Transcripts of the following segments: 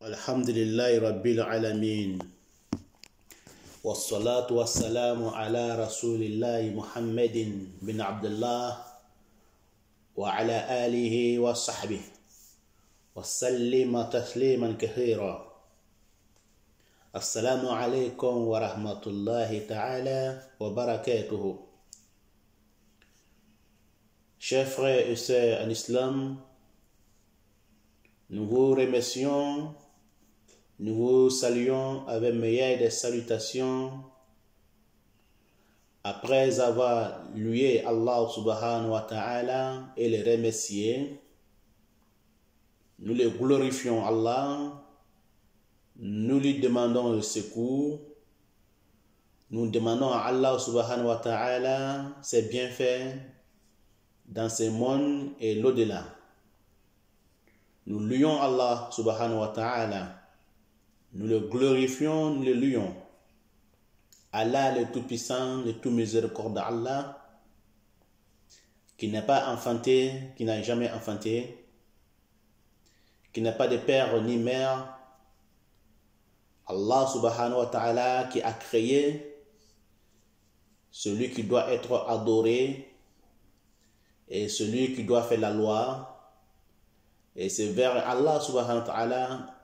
Alhamdulillahi Rabbil Alamin. Wassalatu wassalamu ala Rasulillahi Muhammadin bin Abdullah wa ala alihi wa sahbihi wa sallima tasliman kathira. Assalamu alaikum wa rahmatullahi ta'ala wa barakatuhu. Chers frères et sœurs en islam, nous vous remercions, nous vous saluons avec meilleure des salutations après avoir loué Allah subhanahu wa ta'ala et le remercier. Nous le glorifions Allah, nous lui demandons le secours, nous demandons à Allah subhanahu wa ta'ala ses bienfaits dans ce monde et l'au-delà. Nous louons Allah subhanahu wa ta'ala, nous le glorifions, nous le louons. Allah le Tout-Puissant, le Tout-Miséricordieux Allah, qui n'est pas enfanté, qui n'a jamais enfanté, qui n'a pas de père ni mère. Allah subhanahu wa ta'ala qui a créé celui qui doit être adoré et celui qui doit faire la loi. Et c'est vers Allah subhanahu wa ta'ala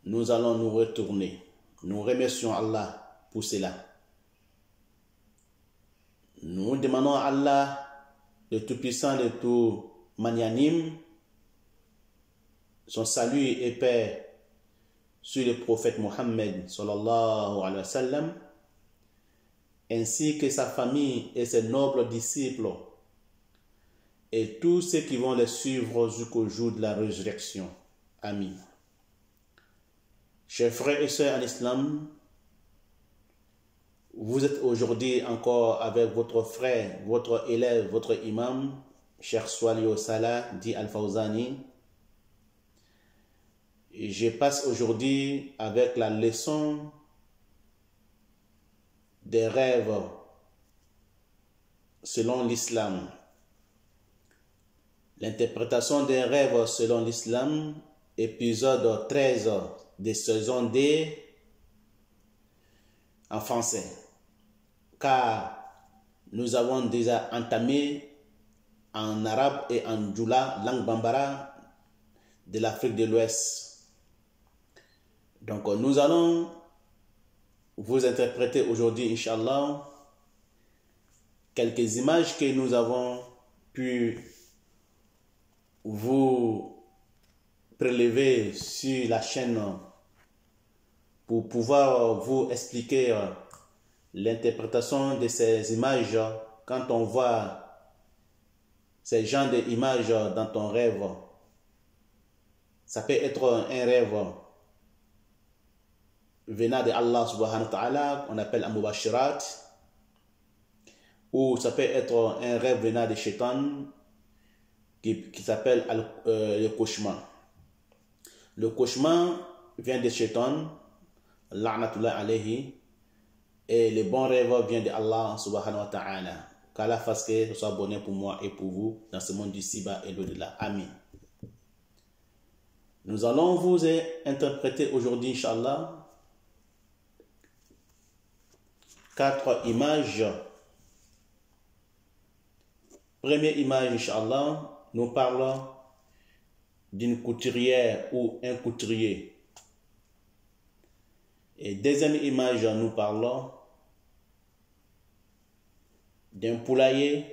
nous allons nous retourner. Nous remercions Allah pour cela. Nous demandons à Allah, le Tout-Puissant, le Tout-Magnanime, son salut et paix sur le prophète Mohammed sallallahu alayhi wa sallam, ainsi que sa famille et ses nobles disciples, et tous ceux qui vont les suivre jusqu'au jour de la résurrection. Amin. Chers frères et sœurs en islam, vous êtes aujourd'hui encore avec votre frère, votre élève, votre imam, Cheikh Swalih Salah, dit Al-Fawzani. Je passe aujourd'hui avec la leçon des rêves selon l'islam. L'interprétation des rêves selon l'islam, épisode 13 de saison D en français. Car nous avons déjà entamé en arabe et en djoula, langue bambara de l'Afrique de l'Ouest. Donc nous allons vous interpréter aujourd'hui, Inch'Allah, quelques images que nous avons pu vous prélever sur la chaîne pour pouvoir vous expliquer l'interprétation de ces images quand on voit ces genres d'images dans ton rêve. Ça peut être un rêve venant de Allah subhanahu wa ta'ala, on appelle Amubashirat, ou ça peut être un rêve venant de Shaitan qui s'appelle le cauchemar. Le cauchemar vient de Shaitan, la'natullah alayhi, et le bon rêve vient de Allah subhanahu wa ta'ala. Qu'Allah fasse que ce soit bonheur pour moi et pour vous dans ce monde d'ici-bas et l'au-delà. Amin. Nous allons vous interpréter aujourd'hui, Inch'Allah, 4 images. Première image, Inch'Allah, nous parlons d'une couturière ou un couturier. Et deuxième image, nous parlons d'un poulailler.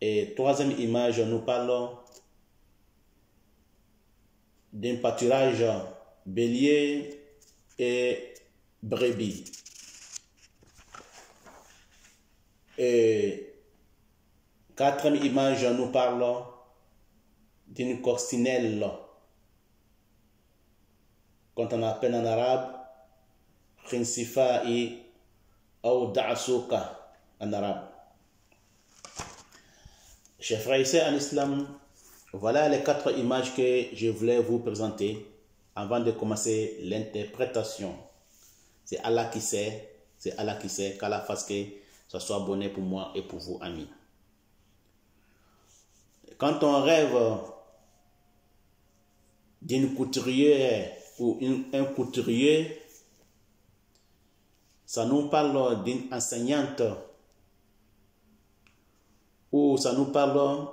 Et troisième image, nous parlons d'un pâturage bélier et brebis. Et quatrième image, nous parlons d'une coccinelle, quand on appelle en arabe Khinsifa'i ou Da'asuka en arabe. Chers frères et sœurs en islam, voilà les 4 images que je voulais vous présenter avant de commencer l'interprétation. C'est Allah qui sait, qu'Allah fasse que ce soit bonheur pour moi et pour vous, amis. Quand on rêve d'une couturière ou un couturier, ça nous parle d'une enseignante, ou ça nous parle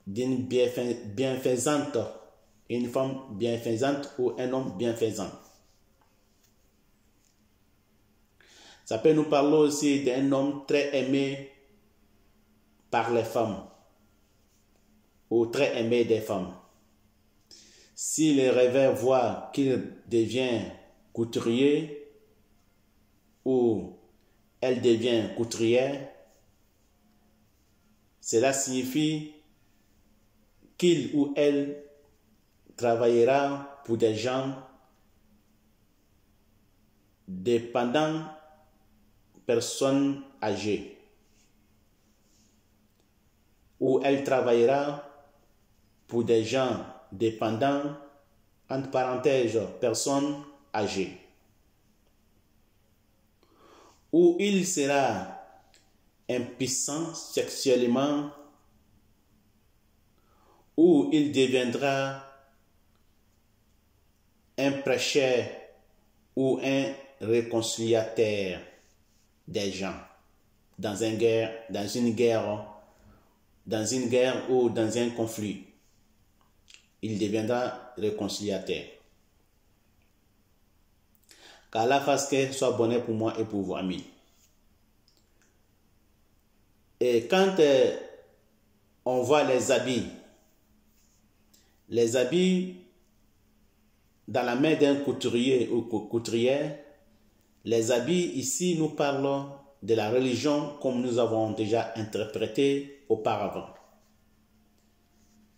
d'une bienfaisante, une femme bienfaisante ou un homme bienfaisant. Ça peut nous parler aussi d'un homme très aimé par les femmes ou très aimé des femmes. Si les rêveurs voient qu'il devient couturier ou elle devient couturière, cela signifie qu'il ou elle travaillera pour des gens dépendants, personnes âgées, ou elle travaillera pour des gens dépendants, entre parenthèses, personnes âgées, ou il sera impuissant sexuellement, ou il deviendra un prêcheur ou un réconciliateur des gens dans une guerre ou dans un conflit. Il deviendra réconciliateur. Qu'Allah fasse que ce soit bonheur pour moi et pour vous, amis. Et quand on voit les habits dans la main d'un couturier ou couturière, les habits ici nous parlent de la religion comme nous avons déjà interprété auparavant.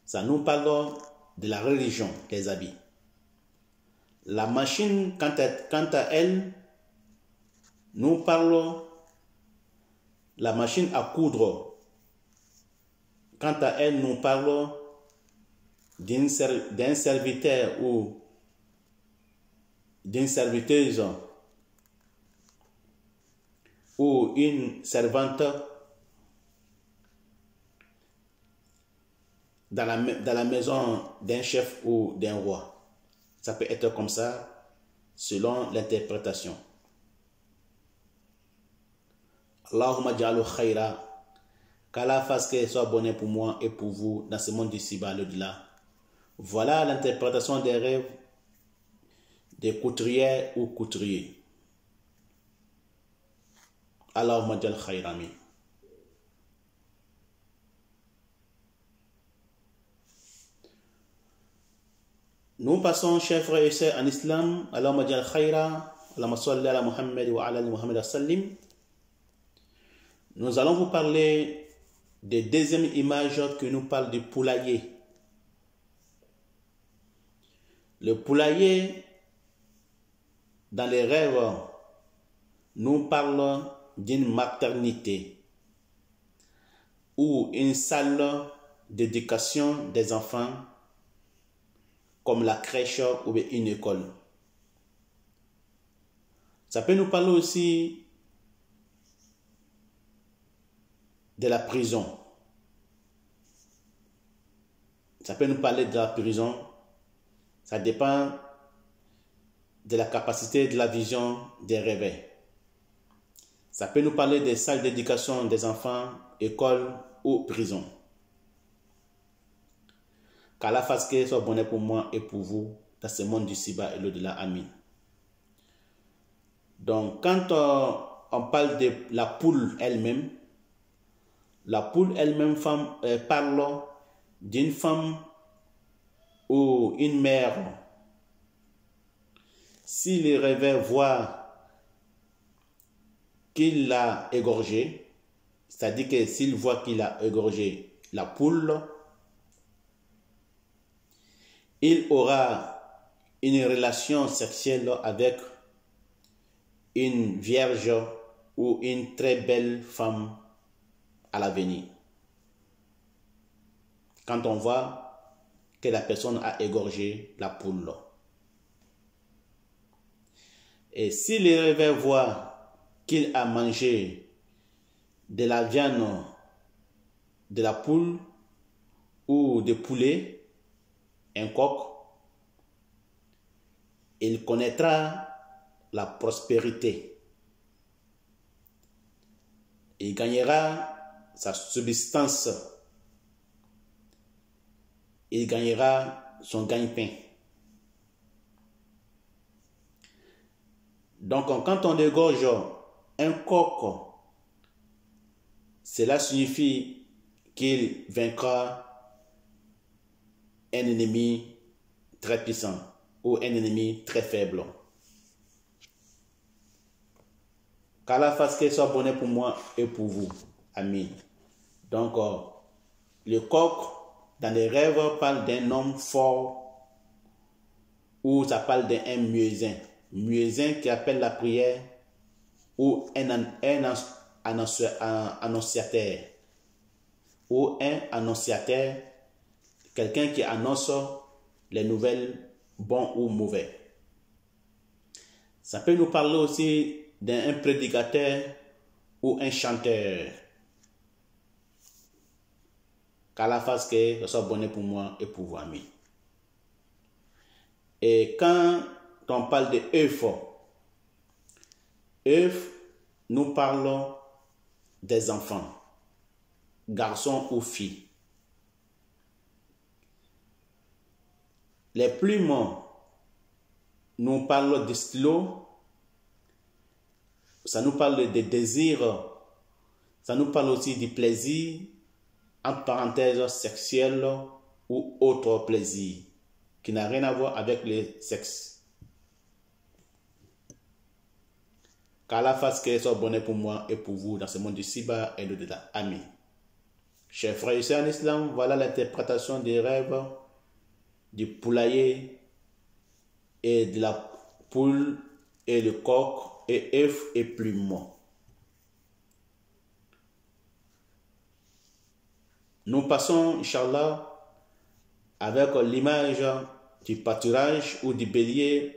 Ça nous parle de la religion, les habits. La machine, quant à elle, nous parle, la machine à coudre, quant à elle, nous parle d'un serviteur ou d'une serviteuse ou une servante dans la maison d'un chef ou d'un roi. Ça peut être comme ça selon l'interprétation. Allahumma ja'alu khayra. Qu'Allah fasse que ce soit bonheur pour moi et pour vous dans ce monde d'ici-bas, l'au-delà. Voilà l'interprétation des rêves des couturières ou couturiers. Allahumma ja'al khayra. Amin. Nous passons, chers frères et sœurs en islam, Allahumma ja'al khayra, Allahumma salli ala Muhammad wa ala Muhammad sallim. Nous allons vous parler de deuxième image qui nous parle du poulailler. Le poulailler, dans les rêves, nous parle d'une maternité ou une salle d'éducation des enfants comme la crèche ou une école. Ça peut nous parler aussi de la prison. Ça peut nous parler de la prison. Ça dépend de la capacité de la vision des rêves. Ça peut nous parler des salles d'éducation des enfants, école ou prison. Qu'Allah fasse que ce soit bonheur pour moi et pour vous dans ce monde d'ici-bas et l'au-delà. Amin. Donc, quand on parle de la poule elle-même, parle d'une femme ou une mère. Si les rêveurs voient qu'il l'a égorgé, c'est-à-dire que s'il voit qu'il a égorgé la poule, il aura une relation sexuelle avec une vierge ou une très belle femme à l'avenir. Quand on voit que la personne a égorgé la poule. Et si les rêveurs voient qu'il a mangé de la viande de la poule ou de poulet, un coq, il connaîtra la prospérité. Il gagnera sa subsistance. Il gagnera son gagne-pain. Donc, quand on égorge un coq, cela signifie qu'il vaincra un ennemi très puissant ou un ennemi très faible. Qu'Allah fasse qu'il soit bonheur pour moi et pour vous. Amen. Donc, le coq, dans les rêves, parle d'un homme fort ou ça parle d'un muezzin. Muezzin qui appelle la prière ou un annonciateur. Ou un annonciateur, quelqu'un qui annonce les nouvelles, bons ou mauvais. Ça peut nous parler aussi d'un prédicateur ou un chanteur. Qu'Allah fasse que ce soit bonheur pour moi et pour vous, amis. Et quand on parle de œuf, nous parlons des enfants, garçons ou filles. Les plumes, nous parlons de stylo, ça nous parle de désir, ça nous parle aussi du plaisir, entre parenthèses sexuel ou autre plaisir, qui n'a rien à voir avec le sexe. Qu'Allah fasse que ce soit bonheur pour moi et pour vous dans ce monde d'ici-bas et de-delà. Amen. Chers frères et sœurs en islam, voilà l'interprétation des rêves du poulailler et de la poule et le coq et œuf et plume. Nous passons, Inch'Allah, avec l'image du pâturage ou du bélier,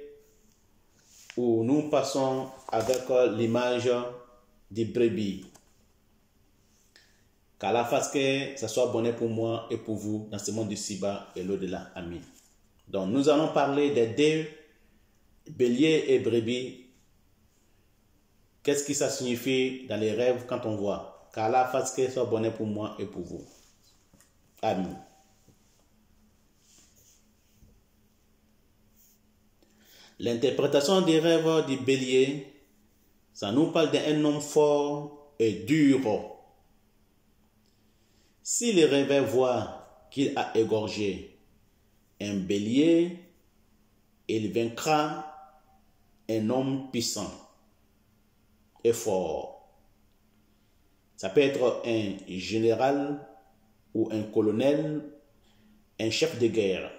ou nous passons avec l'image du brebis. Qu'Allah fasse que ça soit bonheur pour moi et pour vous dans ce monde d'ici-bas et l'au-delà. Amen. Donc nous allons parler des deux béliers et brebis. Qu'est-ce que ça signifie dans les rêves quand on voit? Qu'Allah fasse que ça soit bonheur pour moi et pour vous. Amen. L'interprétation des rêves du bélier, ça nous parle d'un homme fort et dur. Si le rêveur voit qu'il a égorgé un bélier, il vaincra un homme puissant et fort. Ça peut être un général ou un colonel, un chef de guerre.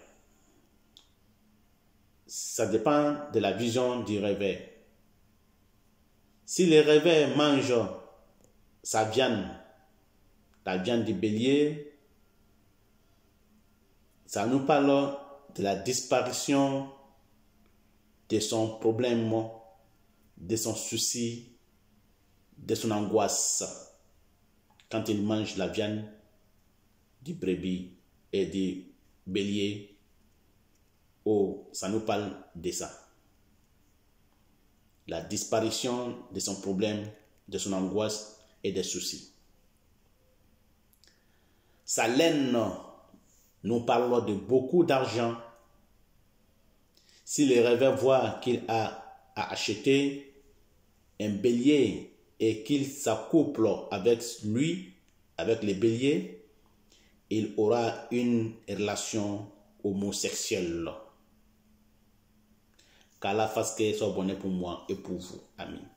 Ça dépend de la vision du rêveur. Si le rêveur mange sa viande, la viande du bélier, ça nous parle de la disparition de son problème, de son souci, de son angoisse. Quand il mange la viande du brebis et du bélier, oh, ça nous parle de ça. La disparition de son problème, de son angoisse et des soucis. Sa laine nous parle de beaucoup d'argent. Si le rêveur voit qu'il a acheté un bélier et qu'il s'accouple avec lui, avec le bélier, il aura une relation homosexuelle. Qu'Allah fasse que ce soit bonheur pour moi et pour vous. Amen.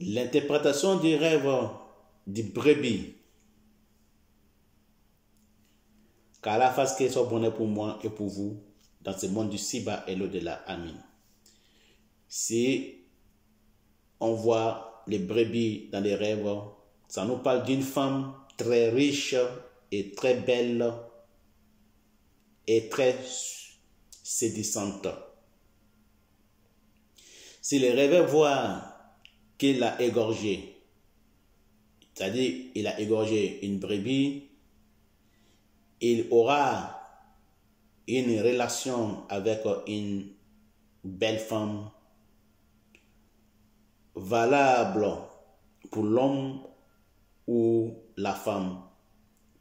L'interprétation du rêve du brebis. Qu'Allah fasse que ce soit bonheur pour moi et pour vous dans ce monde du ci-bas et l'au-delà. Amen. Si on voit les brebis dans les rêves, ça nous parle d'une femme très riche et très belle et très séduisante. Si le rêveur voit qu'il a égorgé, c'est-à-dire il a égorgé une brebis, il aura une relation avec une belle femme, valable pour l'homme ou la femme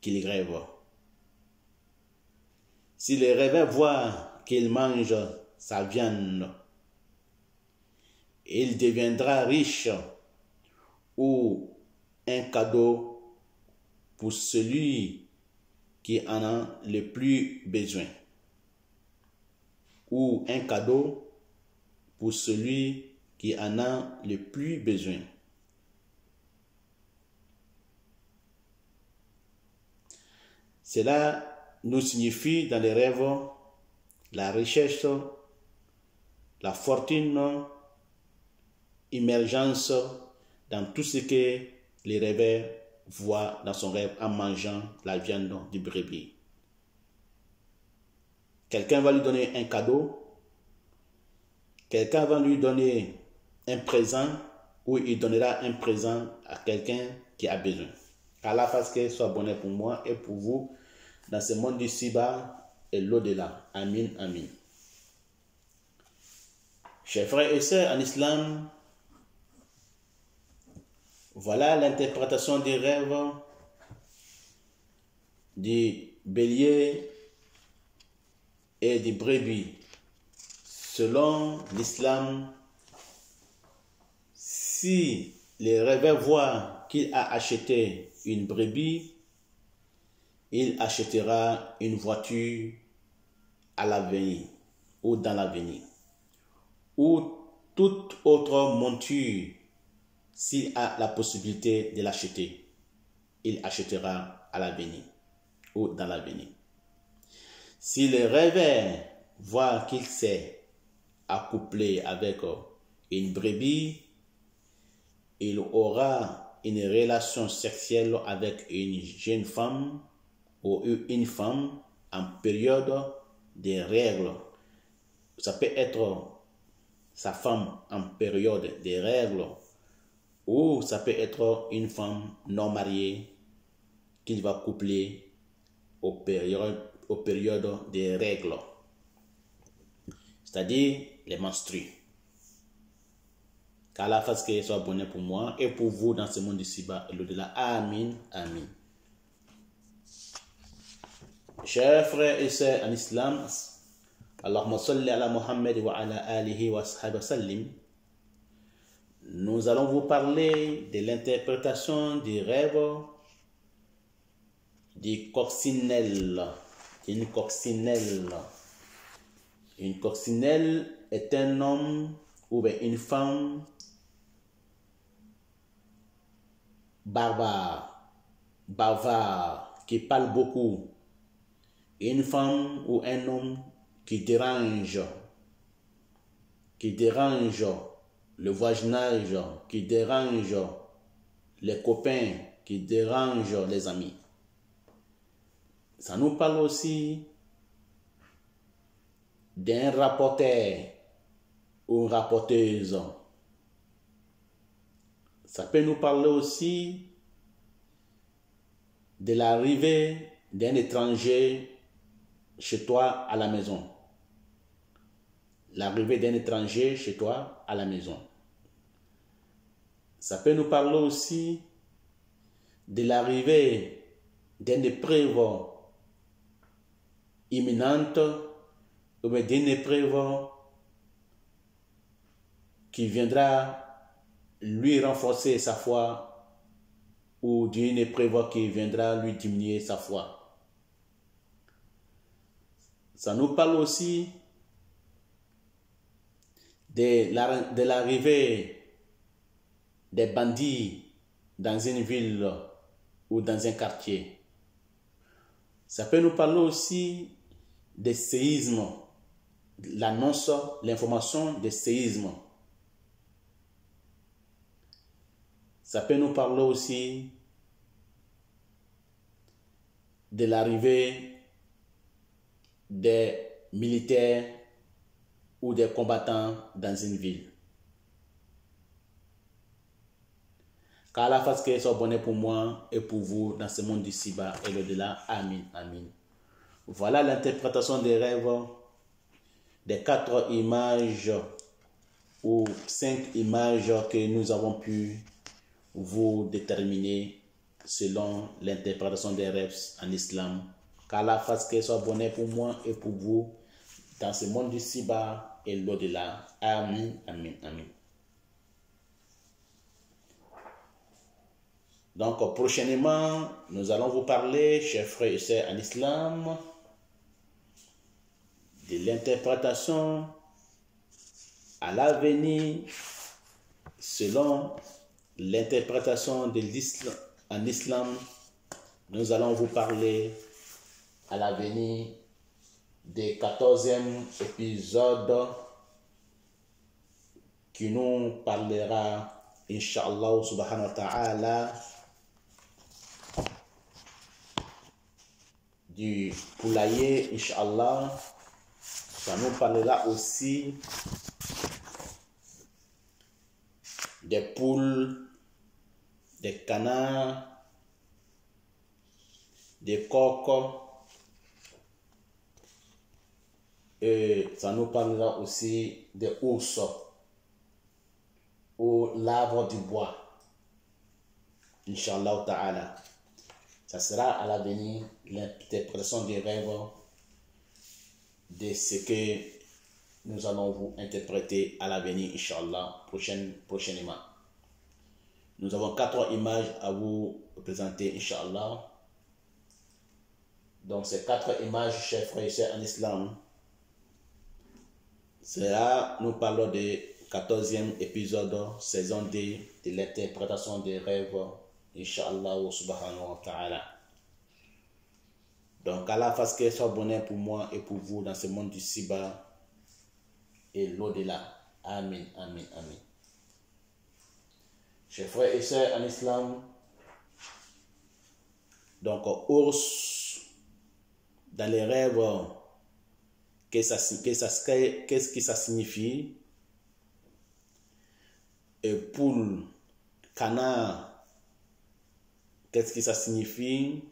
qu'il rêve. Si le rêveur voit qu'il mange sa viande, il deviendra riche ou un cadeau pour celui qui en a le plus besoin. Ou un cadeau pour celui qui en a le plus besoin. Cela nous signifie dans les rêves la richesse, la fortune, émergence dans tout ce que les rêveurs voient dans son rêve en mangeant la viande du brebis. Quelqu'un va lui donner un cadeau, quelqu'un va lui donner un présent ou il donnera un présent à quelqu'un qui a besoin. Qu'Allah fasse que ce soit bonheur pour moi et pour vous dans ce monde d'ici-bas et l'au-delà. Amin, amin. Chers frères et sœurs en islam, voilà l'interprétation des rêves du bélier et du brebis. Selon l'islam, si le rêveur voit qu'il a acheté une brebis, il achètera une voiture à l'avenir ou dans l'avenir. Ou toute autre monture, s'il a la possibilité de l'acheter, il achètera à l'avenir ou dans l'avenir. Si le rêveur voit qu'il s'est accouplé avec une brebis, il aura une relation sexuelle avec une jeune femme ou une femme en période de règles. Ça peut être sa femme en période de règles ou ça peut être une femme non mariée qu'il va coupler aux périodes des règles, c'est-à-dire les menstrues. Qu'Allah fasse que ce soit bonheur pour moi et pour vous dans ce monde ici-bas et l'au-delà. Amin, amin. Chers frères et sœurs en islam, Allahumma salli ala Muhammad wa ala alihi wa sahbihi sallim. Nous allons vous parler de l'interprétation du rêve du coccinelle. Une coccinelle. Une coccinelle est un homme ou bien une femme bavard, qui parle beaucoup. Une femme ou un homme qui dérange le voisinage, qui dérange les copains, qui dérange les amis. Ça nous parle aussi d'un rapporteur ou une rapporteuse. Ça peut nous parler aussi de l'arrivée d'un étranger chez toi à la maison. L'arrivée d'un étranger chez toi à la maison. Ça peut nous parler aussi de l'arrivée d'une épreuve imminente ou d'une épreuve qui viendra lui renforcer sa foi ou d'une épreuve qui viendra lui diminuer sa foi. Ça nous parle aussi de l'arrivée des bandits dans une ville ou dans un quartier. Ça peut nous parler aussi des séismes, l'annonce, l'information des séismes. Ça peut nous parler aussi de l'arrivée des militaires ou des combattants dans une ville. Qu'Allah fasse que ce soit bonheur pour moi et pour vous dans ce monde d'ici-bas et l'au-delà. Amin, amin. Voilà l'interprétation des rêves, des 4 images ou 5 images que nous avons pu vous déterminer selon l'interprétation des rêves en islam. Qu'Allah fasse qu'il soit bonheur pour moi et pour vous dans ce monde d'ici-bas et l'au-delà. Amin, amin, amin. Donc, prochainement, nous allons vous parler, chers frères et sœurs en islam, de l'interprétation à l'avenir selon l'interprétation de l'islam en islam. Nous allons vous parler à l'avenir des 14e épisode qui nous parlera, Inch'Allah subhanahu wa ta'ala, du poulailler, Inch'Allah. Ça nous parlera aussi des poules, des canards, des coqs, et ça nous parlera aussi des ours ou l'arbre du bois. Inch'Allah ta'ala. Ça sera à l'avenir l'interprétation des rêves de ce que nous allons vous interpréter à l'avenir, Inch'Allah, prochainement. Nous avons 4 images à vous présenter, Inch'Allah. Donc, ces 4 images, chers frères et sœurs en islam, cela nous parlons de 14e épisode, saison 2 de l'interprétation des rêves, Inch'Allah subhanahu wa ta'ala. Donc, Allah fasse qu'il soit bonheur pour moi et pour vous dans ce monde d'ici-bas et l'au-delà. Amin, amin, amin. Chers frères et sœurs en islam, donc, ours, dans les rêves, qu'est-ce que ça signifie? Et poule, canard, qu'est-ce que ça signifie?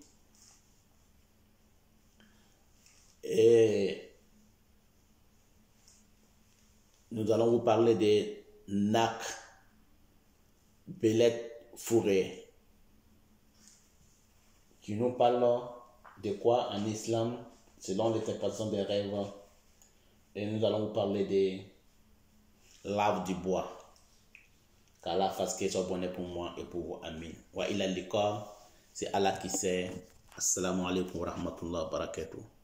Et nous allons vous parler des nacs, bellettes fourrées, qui nous parlent de quoi en islam, selon l'interprétation des rêves. Et nous allons vous parler des larves du bois. Qu'Allah fasse qu'il soit bonheur pour moi et pour vous. Amin. Wa ila liqa, c'est Allah qui sait. Assalamu alaikum wa rahmatullahi wa barakatuh.